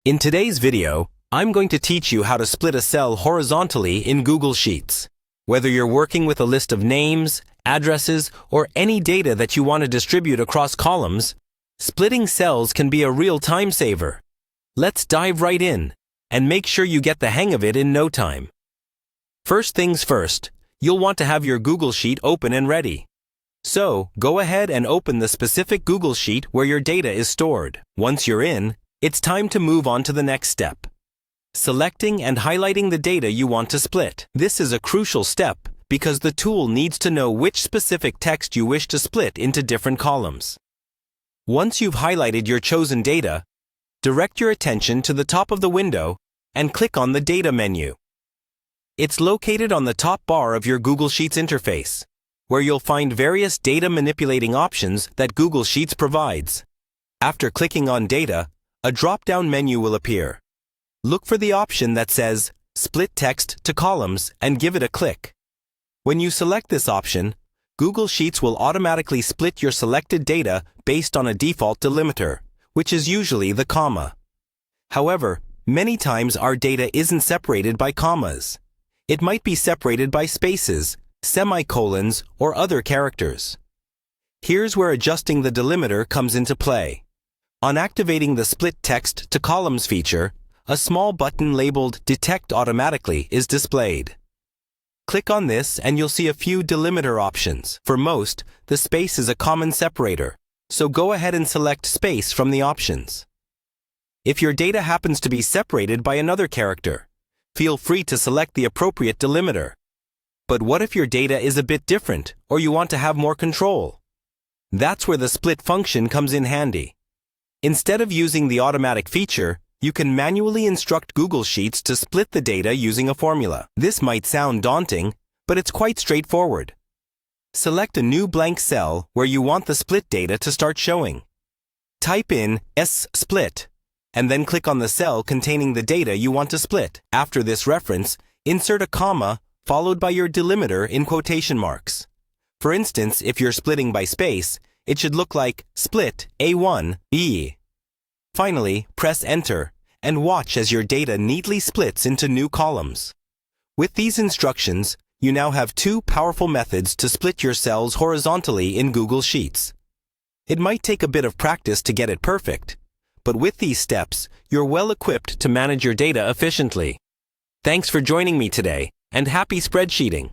In today's video, I'm going to teach you how to split a cell horizontally in Google Sheets. Whether you're working with a list of names, addresses, or any data that you want to distribute across columns, splitting cells can be a real time saver. Let's dive right in and make sure you get the hang of it in no time. First things first, you'll want to have your Google Sheet open and ready. So, go ahead and open the specific Google Sheet where your data is stored. Once you're in, it's time to move on to the next step. Selecting and highlighting the data you want to split. This is a crucial step because the tool needs to know which specific text you wish to split into different columns. Once you've highlighted your chosen data, direct your attention to the top of the window and click on the Data menu. It's located on the top bar of your Google Sheets interface, where you'll find various data manipulating options that Google Sheets provides. After clicking on Data, a drop-down menu will appear. Look for the option that says Split Text to Columns and give it a click. When you select this option, Google Sheets will automatically split your selected data based on a default delimiter, which is usually the comma. However, many times our data isn't separated by commas. It might be separated by spaces, semicolons, or other characters. Here's where adjusting the delimiter comes into play. On activating the Split Text to Columns feature, a small button labeled Detect Automatically is displayed. Click on this and you'll see a few delimiter options. For most, the space is a common separator, so go ahead and select Space from the options. If your data happens to be separated by another character, feel free to select the appropriate delimiter. But what if your data is a bit different or you want to have more control? That's where the split function comes in handy. Instead of using the automatic feature, you can manually instruct Google Sheets to split the data using a formula. This might sound daunting, but it's quite straightforward. Select a new blank cell where you want the split data to start showing. Type in S-split, and then click on the cell containing the data you want to split. After this reference, insert a comma followed by your delimiter in quotation marks. For instance, if you're splitting by space, it should look like split A1, B. Finally, press Enter and watch as your data neatly splits into new columns. With these instructions, you now have two powerful methods to split your cells horizontally in Google Sheets. It might take a bit of practice to get it perfect, but with these steps, you're well equipped to manage your data efficiently. Thanks for joining me today, and happy spreadsheeting!